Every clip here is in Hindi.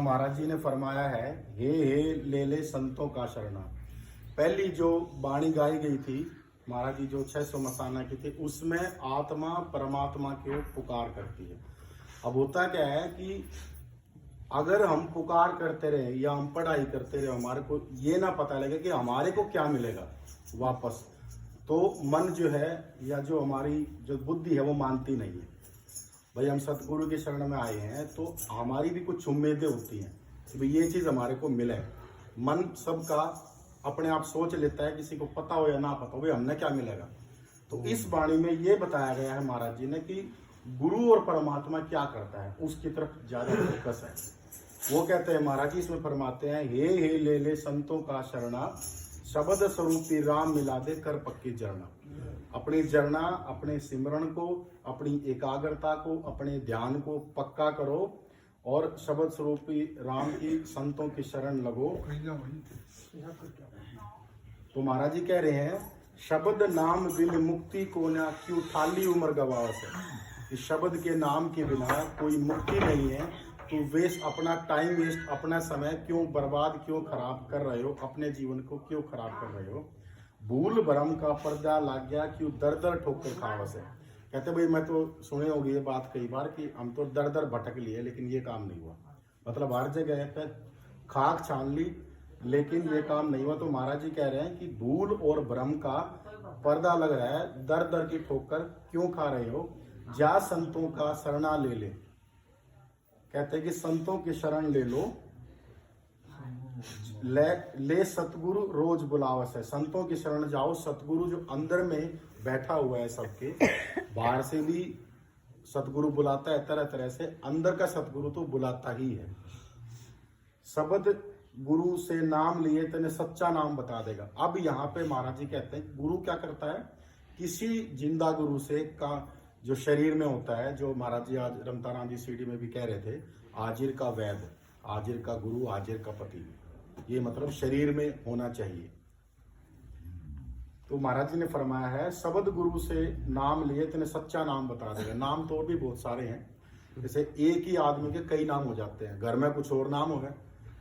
महाराज जी ने फरमाया है, हे ले ले संतों का शरणा। पहली जो वाणी गाई गई थी महाराज जी, जो 600 मसाना की थी, उसमें आत्मा परमात्मा की पुकार करती है। अब होता क्या है कि अगर हम पुकार करते रहे या हम पढ़ाई करते रहे, हमारे को ये ना पता लगे कि हमारे को क्या मिलेगा वापस, तो मन जो है या जो हमारी जो बुद्धि है वो मानती नहीं है। भाई हम सतगुरु के शरण में आए हैं तो हमारी भी कुछ उम्मीदें होती हैं कि भाई ये चीज़ हमारे को मिले। मन सबका अपने आप सोच लेता है, किसी को पता हो या ना पता हो भाई हमने क्या मिलेगा। तो इस वाणी में ये बताया गया है महाराज जी ने कि गुरु और परमात्मा क्या करता है, उसकी तरफ ज्यादा फोकस है। वो कहते हैं महाराज जी इसमें फरमाते हैं, हे ले ले संतों का शरणा, शब्द स्वरूपी राम मिला दे कर पक्की जरना। अपनी जरना, अपने सिमरण को, अपनी एकाग्रता को, अपने ध्यान को पक्का करो और शब्द स्वरूपी राम की संतों की शरण लगो। तो महाराज जी कह रहे हैं, शब्द नाम बिन मुक्ति को ना क्यों थाली उम्र गवावत है। इस शब्द के नाम के बिना कोई मुक्ति नहीं है। तो वेस्ट अपना टाइम वेस्ट, अपना समय क्यों बर्बाद, क्यों खराब कर रहे हो, अपने जीवन को क्यों खराब कर रहे हो। भूल भरम का पर्दा लग गया, क्यों दर दर ठोकर खावस है। कहते भाई मैं तो सुने होगी ये बात कई बार कि हम तो दर दर भटक लिए लेकिन ये काम नहीं हुआ। मतलब हर जगह पे खाक छान ली लेकिन ये काम नहीं हुआ। तो महाराज जी कह रहे हैं कि भूल और भ्रम का पर्दा लग रहा है, दर दर की ठोकर क्यों खा रहे हो। जा संतों का शरणा ले ले। कहते हैं कि संतों की शरण ले लो, ले सतगुरु रोज बुलावस है। संतों की शरण जाओ। सतगुरु जो अंदर में बैठा हुआ है सबके, बाहर से भी सतगुरु बुलाता है तरह तरह से, अंदर का सतगुरु तो बुलाता ही है। शब्द गुरु से नाम लिए तेने सच्चा नाम बता देगा। अब यहाँ पे महाराज जी कहते हैं गुरु क्या करता है, किसी जिंदा गुरु से का जो शरीर में होता है, जो महाराज जी आज रमताराम जी सीडी में भी कह रहे थे, आजिर का वैद, आजिर का गुरु, आजिर का पति, ये मतलब शरीर में होना चाहिए। तो महाराज जी ने फरमाया है, शब्द गुरु से नाम लिए तेने सच्चा नाम बता देगा। नाम तो भी बहुत सारे हैं, जैसे एक ही आदमी के कई नाम हो जाते हैं। घर में कुछ और नाम हो गए,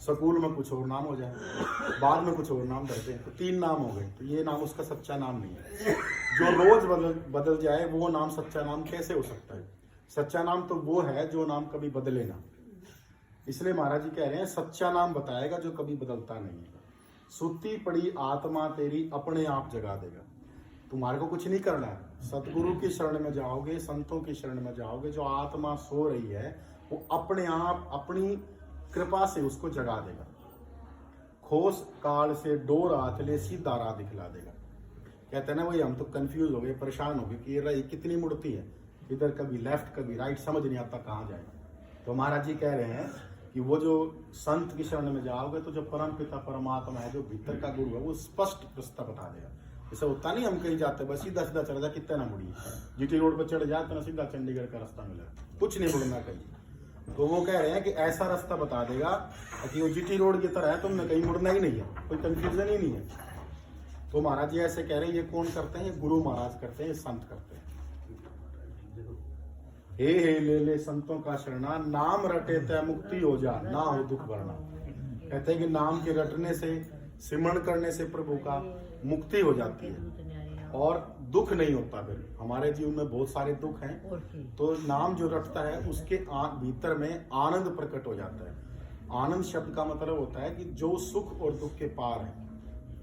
स्कूल में कुछ और नाम हो जाए, बाद में कुछ और नाम करते हैं, तो 3 नाम हो गए। तो ये नाम उसका सच्चा नाम नहीं है। जो रोज बदल जाए वो नाम सच्चा नाम कैसे हो सकता है। सच्चा नाम तो वो है जो नाम कभी बदले ना। इसलिए महाराज जी कह रहे हैं सच्चा नाम बताएगा जो कभी बदलता नहीं है। सुती पड़ी आत्मा तेरी अपने आप जगा देगा। तुम्हारे को कुछ नहीं करना है। सतगुरु की शरण में जाओगे, संतों की शरण में जाओगे, जो आत्मा सो रही है वो अपने आप अपनी कृपा से उसको जगा देगा। खोस काल से डोर हाथ ले सीधा राह दिखला देगा। कहते हैं ना भाई हम तो कंफ्यूज हो गए, परेशान हो गए कि ये कितनी मूर्ति है, इधर कभी लेफ्ट कभी राइट, समझ नहीं आता कहाँ जाए। तो महाराज जी कह रहे हैं कि वो जो संत की शरण में जाओगे तो जो परम पिता परमात्मा है, जो भीतर का गुरु है, वो स्पष्ट रास्ता बता देगा। ऐसा होता नहीं हम कहीं जाते बस सीधा सीधा चढ़ जा, कितना ना मुड़िए, जीटी रोड पर चढ़ जाए तो सीधा चंडीगढ़ का रास्ता मिलेगा, कुछ नहीं मुड़ना कहीं। तो वो कह रहे हैं कि ऐसा रास्ता बता देगा कि वो जीटी रोड की तरह है, तुमने कहीं मुड़ना ही नहीं है, कोई कंफ्यूजन ही नहीं है। तो महाराज जी ऐसे कह रहे हैं। ये कौन करते हैं, ये गुरु महाराज करते हैं, ये संत करते हैं। हे ले ले संतों का शरणा, नाम रटे तय मुक्ति हो जा, ना हो दुख भरना। कहते हैं कि नाम के रटने से, सिमरण करने से प्रभु का मुक्ति हो जाती है और दुख नहीं होता। फिर हमारे जीवन में बहुत सारे दुख हैं, तो नाम जो रटता है उसके भीतर में आनंद प्रकट हो जाता है। आनंद शब्द का मतलब होता है कि जो सुख और दुख के पार है।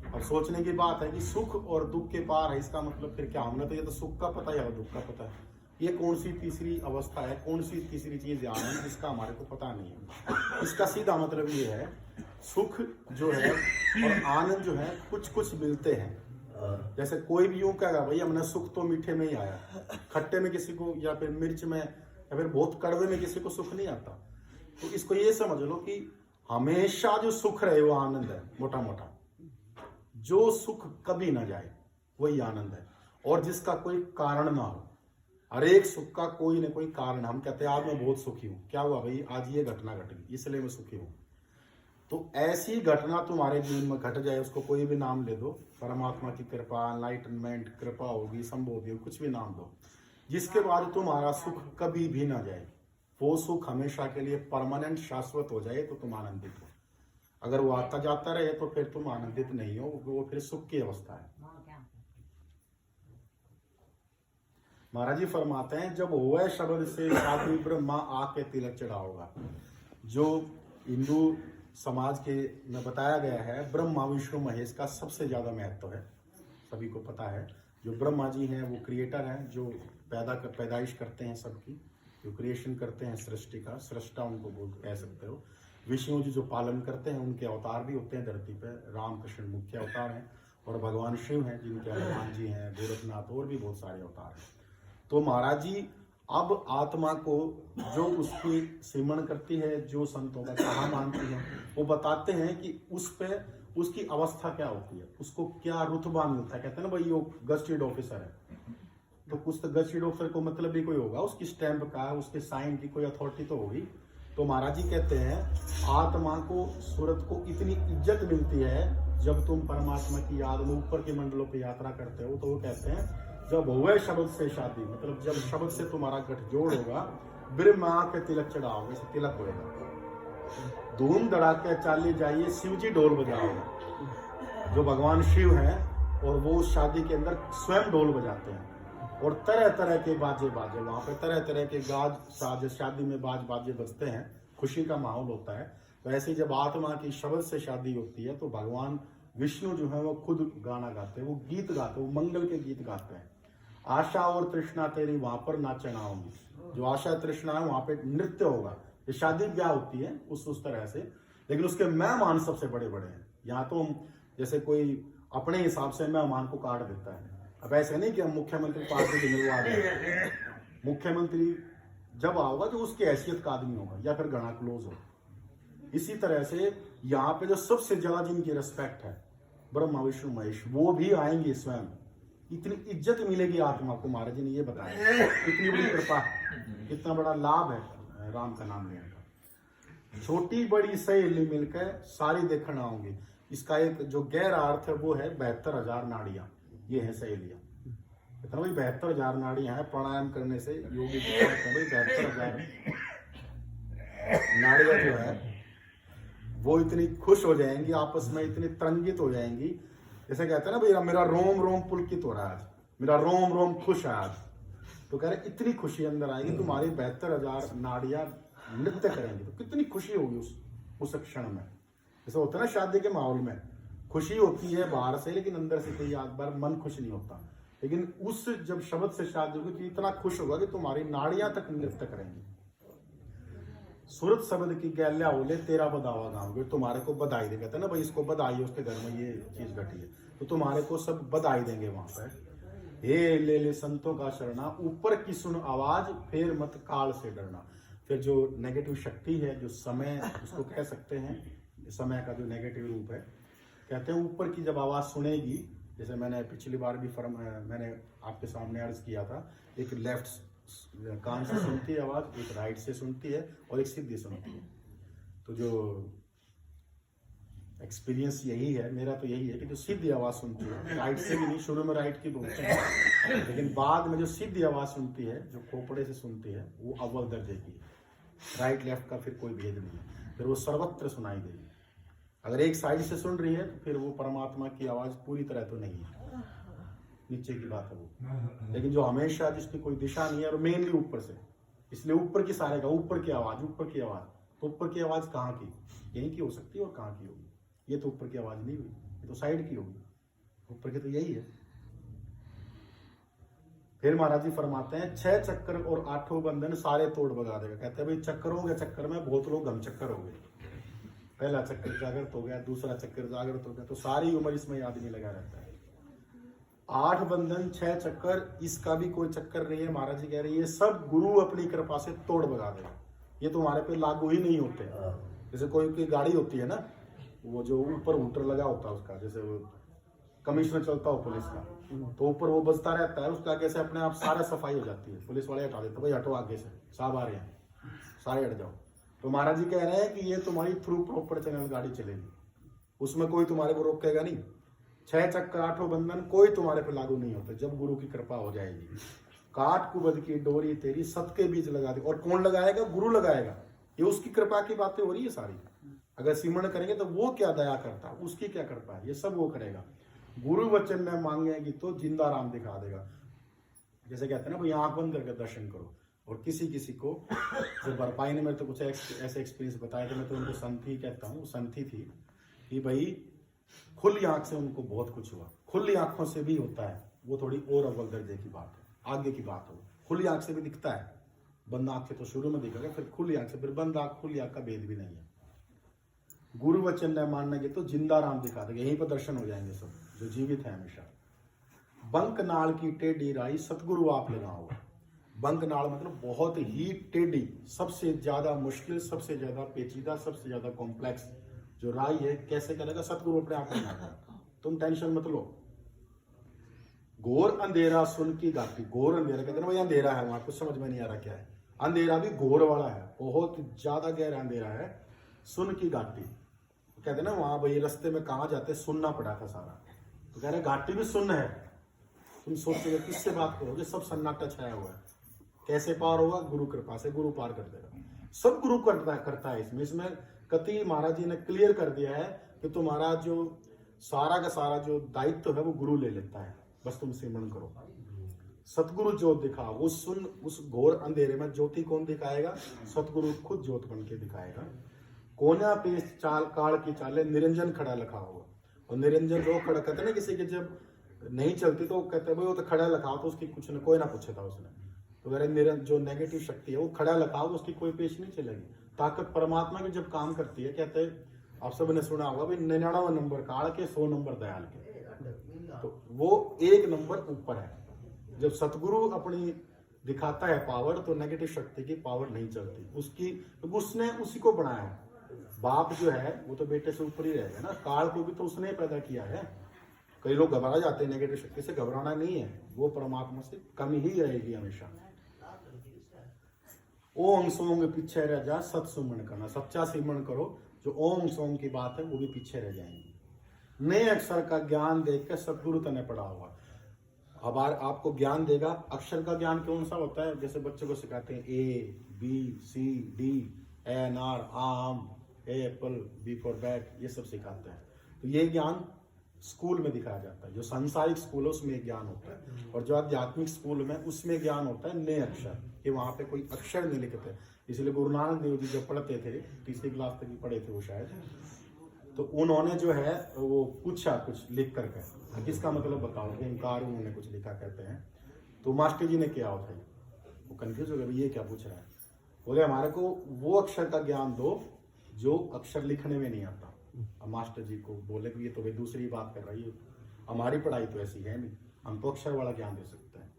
अब सोचने की बात है कि सुख और दुख के पार है, इसका मतलब फिर क्या, हमने तो ये तो सुख का पता है, दुख का पता है, ये कौन सी तीसरी अवस्था है, कौन सी तीसरी चीज आनंद, जिसका हमारे को पता नहीं है। इसका सीधा मतलब ये है, सुख जो है और आनंद जो है कुछ कुछ मिलते हैं। जैसे कोई भी यूं कहेगा भाई हमने सुख तो मीठे में ही आया, खट्टे में किसी को या फिर मिर्च में या फिर बहुत कड़वे में किसी को सुख नहीं आता। तो इसको ये समझ लो कि हमेशा जो सुख रहे वो आनंद है, मोटा मोटा। जो सुख कभी ना जाए वही आनंद है, और जिसका कोई कारण ना हो। हर एक सुख का कोई ना कोई कारण। हम कहते हैं आज मैं बहुत सुखी हूँ, क्या हुआ भाई, आज ये घटना घट गई इसलिए मैं सुखी हूँ। तो ऐसी घटना तुम्हारे जीवन में घट जाए, उसको कोई भी नाम ले दो, परमात्मा की कृपा, एनलाइटनमेंट, कृपा होगी, संभोग होगी, कुछ भी नाम दो, जिसके बाद तुम्हारा सुख कभी भी ना जाए। वो सुख हमेशा के लिए परमानेंट शाश्वत हो जाए तो तुम आनंदित हो। अगर वो आता जाता रहे तो फिर तुम आनंदित नहीं हो, वो फिर सुख की अवस्था है। महाराज जी फरमाते हैं जब हुए शब्द से शादी ब्रह्मा आके तिलक चढ़ा होगा। जो हिंदू समाज के में बताया गया है ब्रह्मा विष्णु महेश का सबसे ज्यादा महत्व है, सभी को पता है। जो ब्रह्मा जी हैं वो क्रिएटर हैं, जो पैदाइश करते हैं सबकी, जो क्रिएशन करते हैं सृष्टि का, सृष्टा उनको बोल कह सकते हो। विष्णु जी जो पालन करते हैं, उनके अवतार भी होते हैं धरती पर, राम कृष्ण मुख्य अवतार हैं, और भगवान शिव हैं जिनके हनुमान जी हैं, गोरखनाथ, और भी बहुत सारे अवतार हैं। तो महाराज जी अब आत्मा को जो उसकी सिमरण करती है, जो संतों का कहा मानती है, वो बताते हैं कि उस पे उसकी अवस्था क्या होती है, उसको क्या रुतबा मिलता है। कहते हैं ना भाई वो गस्टेड ऑफिसर है, तो कुछ तो गस्टेड ऑफिसर को मतलब भी कोई होगा, उसकी स्टैंप का, उसके साइन की कोई अथॉरिटी तो होगी। तो महाराज जी कहते हैं आत्मा को, सूरत को इतनी इज्जत मिलती है जब तुम परमात्मा की याद में ऊपर के मंडलों पर यात्रा करते हो। तो वो कहते हैं जब हुए शब्द से शादी, मतलब जब शब्द से तुम्हारा गठजोड़ होगा, ब्रह्मा के तिलक चढ़ाओगे, इसे तिलक होगा। धूम धड़ाके चाली जाइए, शिव जी ढोल बजाओगे। जो भगवान शिव हैं और वो शादी के अंदर स्वयं ढोल बजाते हैं, और तरह तरह के बाजे वहाँ पे तरह तरह के गाज साज, शादी में बाजे बजते हैं, खुशी का माहौल होता है। तो ऐसे जब आत्मा की शब्द से शादी होती है तो भगवान विष्णु जो है वो खुद गाना गाते हैं, वो गीत गाते हैं, वो मंगल के गीत गाते हैं। आशा और तृष्णा तेरी वहां पर नाचना होगी। जो आशा तृष्णा है वहां पे नृत्य होगा। ये शादी ब्याह होती है उस तरह से, लेकिन उसके मेहमान सबसे बड़े बड़े हैं। यहाँ तो जैसे कोई अपने हिसाब से मेहमान को काट देता है। अब ऐसे नहीं कि हम मुख्यमंत्री पार्टी के मिलवा दें। मुख्यमंत्री जब आओगा जो उसकी हैसियत का आदमी होगा या फिर घना क्लोज हो। इसी तरह से यहाँ पे जो सबसे ज्यादा जिनकी रिस्पेक्ट है ब्रह्मा विष्णु महेश, वो भी आएंगे स्वयं। इतनी इज्जत मिलेगी आत्मा को, महाराज जी ने ये बताया। इतनी बड़ी कृपा, इतना बड़ा लाभ है राम का नाम लेने का। छोटी बड़ी सहेली मिलकर सारी देखना होंगी। इसका एक जो गहरा अर्थ है वो है 72,000 नाड़ियां, ये है सहेलियां। इतना भाई 72,000 नाड़ियां हैं, प्राणायाम करने से योगी 72,000 नाड़ियां जो है वो इतनी खुश हो जाएंगी, आपस में इतनी तरंगित हो जाएंगी। जैसे कहते हैं ना भैया मेरा रोम रोम पुलकित हो रहा है आज, मेरा रोम रोम खुश है आज। तो कह रहे इतनी खुशी अंदर आएगी, तुम्हारी 72,000 नाड़ियां नृत्य करेंगी, तो कितनी खुशी होगी उस क्षण में। जैसे होता है ना शादी के माहौल में खुशी होती है बाहर से, लेकिन अंदर से कोई एक बार मन खुश नहीं होता। लेकिन उस जब शब्द से शादी होगी तो इतना खुश होगा कि तुम्हारी नाड़ियां तक नृत्य करेंगी। सूरत शब्द की गैल्या बोले तेरा बदावा गाँव, तुम्हारे को बधाई दे। कहते हैं ना भाई इसको बधाई, उसके घर में ये चीज घटी है, तो तुम्हारे को सब बधाई देंगे वहां पर। हे ले संतों का शरणा, ऊपर की सुन आवाज, फिर मत काल से डरना। फिर जो नेगेटिव शक्ति है, जो समय उसको कह सकते हैं, समय का जो नेगेटिव रूप है, कहते हैं ऊपर की जब आवाज सुनेगी, जैसे मैंने पिछली बार भी मैंने आपके सामने अर्ज किया था, एक लेफ्ट कान से सुनती है आवाज, एक राइट से सुनती है, और एक सीधी सुनती है। तो जो एक्सपीरियंस यही है, मेरा तो यही है कि जो सीधी आवाज सुनती है, राइट से भी नहीं, शुरू में राइट की बोलते हैं, लेकिन बाद में जो सीधी आवाज सुनती है, जो खोपड़े से सुनती है, वो अव्वल दर्जे की है। राइट लेफ्ट का फिर कोई भेद नहीं है, फिर वो सर्वत्र सुनाई देगी। अगर एक साइड से सुन रही है तो फिर वो परमात्मा की आवाज पूरी तरह तो नहीं है, नीचे की बात है वो। लेकिन जो हमेशा जिसकी कोई दिशा नहीं है, और मेनली ऊपर से, इसलिए ऊपर की सारे का ऊपर की आवाज, ऊपर की आवाज। तो ऊपर की आवाज कहाँ की, यहीं की हो सकती है, और कहाँ की होगी? ये तो ऊपर की आवाज नहीं हुई, ये तो साइड की होगी। ऊपर की तो यही है। फिर महाराज जी फरमाते हैं 6 चक्कर और 8 बंधन सारे तोड़ भगा देगा। कहते हैं भाई चक्करों के चक्कर में बहुत लोग हम चक्कर हो गए। पहला चक्कर जागृत हो गया, दूसरा चक्कर जागृत हो गया, तो सारी उम्र इसमें आदमी लगा रहता है। 8 बंधन 6 चक्कर, इसका भी कोई चक्कर नहीं है। महाराज जी कह रहे हैं ये सब गुरु अपनी कृपा से तोड़ भगा देगा। ये तुम्हारे पे लागू ही नहीं होते। जैसे कोई गाड़ी होती है ना, वो जो ऊपर हूटर लगा होता है उसका, जैसे कमिश्नर चलता हो पुलिस का, तो ऊपर वो बजता रहता है, उसका आगे से अपने आप सारा सफाई हो जाती है। पुलिस वाले हटा देते, भाई हटो आगे से, साहब आ रहे हैं, सारे हट जाओ। तो महाराज जी कह रहे हैं कि ये तुम्हारी थ्रू प्रॉपर चैनल गाड़ी चलेगी, उसमें कोई तुम्हारे को रोकेगा नहीं। 6 चक्कर 8 बंधन कोई तुम्हारे पे लागू नहीं होते जब गुरु की कृपा हो जाएगी। काट कुबद की डोरी तेरी सत के बीच लगा दी। और कौन लगाएगा? गुरु लगाएगा। ये उसकी कृपा की बातें हो रही है सारी। अगर सिमरण करेंगे तो वो क्या दया करता है, उसकी क्या कृपा है, ये सब वो करेगा। गुरु वचन में मांगेगी तो जिंदा राम दिखा देगा। जैसे कहते हैं ना भाई, आंख बंद करके दर्शन करो। और किसी किसी को जब बरपाई ने मेरे तो कुछ ऐसे एक्सपीरियंस बताया, तो मैं तो उनको संथी कहता हूँ, संथी थी कि भाई खुली आंख से उनको बहुत कुछ हुआ। खुली आंखों से भी होता है, वो थोड़ी और अव्वल दर्जे की बात है, आगे की बात हो। खुली आंख से भी दिखता है, बंद आंख से तो शुरू में दिखेगा, फिर खुली आंख से, फिर बंद आंख खुली आंख का भेद भी नहीं है। गुरु वचन न मानेंगे तो जिंदा राम दिखा देंगे, यहीं पर दर्शन हो जाएंगे सब जो जीवित है हमेशा। बंक नाल की टेढ़ी राई सतगुरु आप लगाओ। बंक नाल मतलब बहुत ही टेढ़ी, सबसे ज्यादा मुश्किल, सबसे ज्यादा पेचीदा, सबसे ज्यादा कॉम्प्लेक्स जो राई है, कैसे करेगा? सतगुरु अपने आप लगाएगा, तुम टेंशन मत लो। घोर अंधेरा सुन की घाटी। घोर अंधेरा कहते हैं भाई अंधेरा है वहां, कुछ समझ में नहीं आ रहा क्या है। अंधेरा भी घोर वाला है, बहुत ज्यादा गहरा अंधेरा है। सुन की घाटी कहते ना वहां भाई रास्ते में कहाँ जाते, सुनना पड़ा था सारा। तो कह रहे घाटी भी सुन्न है। तुम सोचोगे किससे बात करोगे, सब सन्नाटा छाया हुआ है। कैसे पार होगा? गुरु कृपा से, गुरु पार कर देगा। सब गुरु करता है इसमें कति महाराज जी ने क्लियर कर दिया है कि तुम्हारा जो सारा का सारा जो दायित्व है वो गुरु ले लेता है, बस तुम सिमरण करो। सतगुरु ज्योत दिखा, वो सुन, उस घोर अंधेरे में ज्योति कौन दिखाएगा? सतगुरु खुद ज्योत बन के दिखाएगा। कोना पे चाल काल की चाले निरंजन खड़ा लिखा होगा। और निरंजन जो खड़ा कहते ना, किसी के जब नहीं चलती तो कहते भाई वो तो खड़ा लिखा, तो उसकी कुछ न कोई ना पूछे था उसने। तो मेरे जो नेगेटिव शक्ति है वो खड़ा लिखा हो, उसकी कोई पेश नहीं चलेगी। ताकत परमात्मा की जब काम करती है, कहते हैं आप सबने सुना होगा भाई 99 नंबर काल के 100 नंबर दयाल के, तो वो 1 नंबर ऊपर है। जब सतगुरु अपनी दिखाता है पावर, तो नेगेटिव शक्ति की पावर नहीं चलती उसकी, तो उसने उसी को बनाया है। बाप जो है वो तो बेटे से ऊपर ही रहेगा ना, काल को भी तो उसने पैदा किया है। कई लोग घबरा जाते हैं, नेगेटिव शक्ति से घबराना नहीं है, वो परमात्मा से कम ही रहेगी हमेशा। ओम सोम पीछे रह जा, सत सुमन करना, सच्चा सिमरण करो। जो ओम सोम की बात है वो भी पीछे रह जाएंगे। नए अक्षर का ज्ञान देख के सतगुरु तने पढ़ा हुआ। अब आपको ज्ञान देगा। अक्षर का ज्ञान कौन सा होता है? जैसे बच्चों को सिखाते हैं ABCD, ANR, आम, एप्पल, B फॉर बैट, ये सब सिखाते हैं। तो ये ज्ञान स्कूल में दिखाया जाता है। जो सांसारिक स्कूल है उसमें ज्ञान होता है, और जो आध्यात्मिक स्कूल में उसमें ज्ञान होता है नए अक्षर, कि वहाँ पे कोई अक्षर नहीं लिखते। इसलिए गुरु नानक देव जी जब पढ़ते थे, 3री क्लास तक ही पढ़े थे वो शायद, तो उन्होंने जो है वो पूछा कुछ लिख करके, किसका मतलब बताओ, ओंकार उन्होंने कुछ लिखा कहते हैं। तो मास्टर जी ने क्या होता है, वो कंफ्यूज हो गया, ये क्या पूछ रहा है। बोले हमारे को वो अक्षर का ज्ञान दो जो अक्षर लिखने में नहीं आता। अब मास्टर जी को बोले कि ये तो भाई दूसरी बात कर रही है, हमारी पढ़ाई तो ऐसी है नहीं, हम तो अक्षर वाला ज्ञान दे सकते हैं।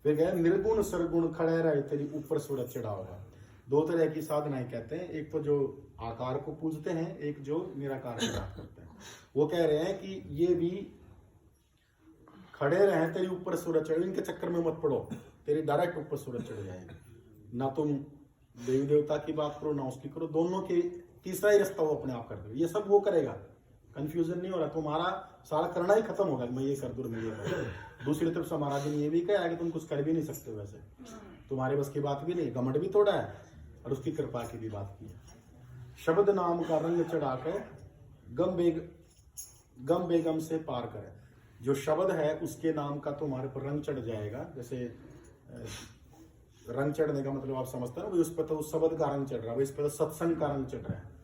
फिर कहे निर्गुण सरगुण खड़े रहे तेरी ऊपर सूरज चढ़ा होगा। 2 तरह की साधनाएं कहते हैं, एक तो जो आकार को पूजते हैं, एक जो निराकार की बात करते हैं। वो कह रहे हैं कि ये भी खड़े रहे तेरी ऊपर सूरज चढ़े, इनके चक्कर में मत पड़ो, तेरी डायरेक्ट ऊपर सूरज चढ़ जाएगी। ना तुम देवी देवता की बात करो ना उसकी करो, दोनों के तीसरा ही रास्ता वो अपने आप कर दो। ये सब वो करेगा, कंफ्यूजन नहीं हो रहा। तुम्हारा सारा करना ही खत्म होगा, मैं ये कर दूं, मैं ये कर दूं। दूसरी तरफ से महाराज जी ने ये भी कहा कि तुम कुछ कर भी नहीं सकते, वैसे तुम्हारे बस की बात भी नहीं, घमंड भी तोड़ा है और उसकी कृपा की भी बात की है। शब्द नाम का रंग चढ़ाकर गम बेगम से पार करे। जो शब्द है उसके नाम का तुम्हारे पर रंग चढ़ जाएगा। जैसे रंग चढ़ने का मतलब आप समझते हैं ना, उस पर तो उस शब्द का रंग चढ़ रहा है, इस पर तो सत्संग का रंग चढ़ रहा है।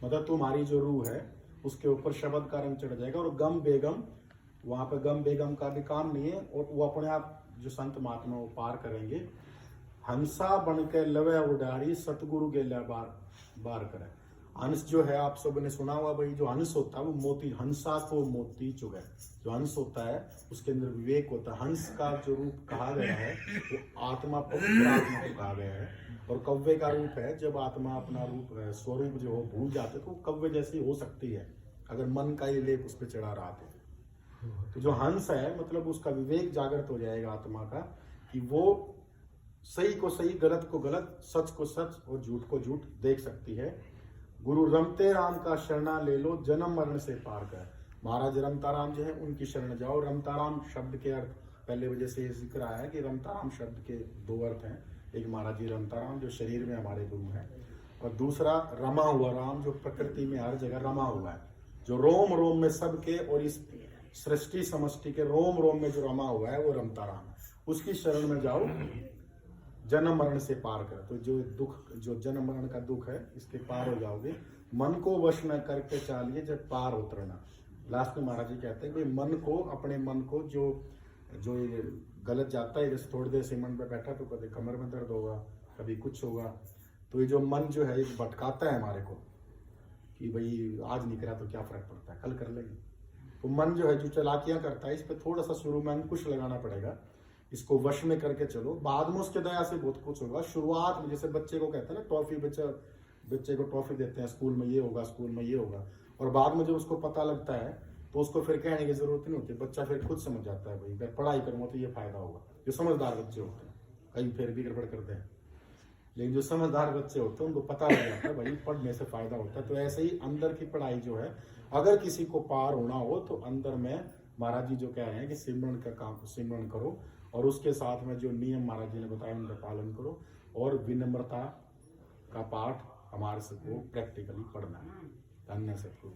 मतलब तुम्हारी जो रूह है उसके ऊपर शब्द का रंग चढ़ जाएगा। और गम बेगम, वहां पर गम बेगम का भी काम नहीं है, और वो अपने आप जो संत महात्मा वो पार करेंगे। हंसा बन के लवे उडारी सतगुरु गेला बार करे। हंस जो है आप सब ने सुना हुआ भाई, जो हंस होता है वो मोती, हंसा को मोती चुगे। जो हंस होता है उसके अंदर विवेक होता है। हंस का जो रूप कहा गया है वो आत्मा, पवित्र आत्मा को कहा गया है। और कव्वे का रूप है, जब आत्मा अपना रूप स्वरूप जो हो भूल जाते तो कव्वे जैसी हो सकती है, अगर मन का ये लेप उस पर चढ़ा रहा तो जो हंस है मतलब उसका विवेक जागृत हो जाएगा आत्मा का, कि वो सही को सही, गलत को गलत, सच को सच और झूठ को झूठ देख सकती है। गुरु रमते राम का शरणा ले लो, जन्म मरण से पार कर। महाराज रमता राम जो है उनकी शरण जाओ। रमता राम शब्द के अर्थ पहले वजह से ये जिक्र आया कि रमताराम शब्द के दो अर्थ हैं। एक महाराज जी रमताराम जो शरीर में हमारे गुरु हैं, और दूसरा रमा हुआ राम जो प्रकृति में हर जगह रमा हुआ है, जो रोम रोम में सबके और इस सृष्टि समष्टि के रोम रोम में जो रमा हुआ है वो रमताराम है। उसकी शरण में जाओ, जन्म मरण से पार कर। तो जो दुख, जो जन्म मरण का दुख है, इसके पार हो जाओगे। मन को वश में करके चालिए जब पार उतरना। लास्ट में महाराज जी कहते हैं कि मन को, अपने मन को जो ये गलत जाता है, जैसे थोड़ी देर सीमेंट पे बैठा तो कभी कमर में दर्द होगा, कभी कुछ होगा, तो ये जो मन जो है ये भटकाता है हमारे को कि भाई आज नहीं करा तो क्या फर्क पड़ता है, कल कर लेंगे। तो मन जो है जो चालाकियां करता है, इस पर थोड़ा सा शुरू में अंकुश लगाना पड़ेगा, इसको वश में करके चलो, बाद में उसके दया से बहुत कुछ होगा। शुरुआत में जैसे बच्चे को कहते हैं ना टॉफी, बच्चे को टॉफी देते हैं, स्कूल में ये होगा, स्कूल में ये होगा, और बाद में जब उसको पता लगता है तो उसको फिर कहने की जरूरत नहीं होती, बच्चा फिर खुद समझ जाता है भाई अगर पढ़ाई करूँगा तो ये फायदा होगा। जो समझदार बच्चे होते हैं, कई फिर भी गड़बड़ करते हैं, लेकिन जो समझदार बच्चे होते हैं उनको पता लग जाता है भाई पढ़ने से फायदा होता है। तो ऐसे ही अंदर की पढ़ाई जो है, अगर किसी को पार होना हो तो अंदर में महाराज जी जो कह रहे हैं कि सिमरन का काम, सिमरन करो, और उसके साथ में जो नियम महाराज जी ने बताया उनका पालन करो, और विनम्रता का पाठ हमारे सबको प्रैक्टिकली पढ़ना है। धन्य सतगुरु।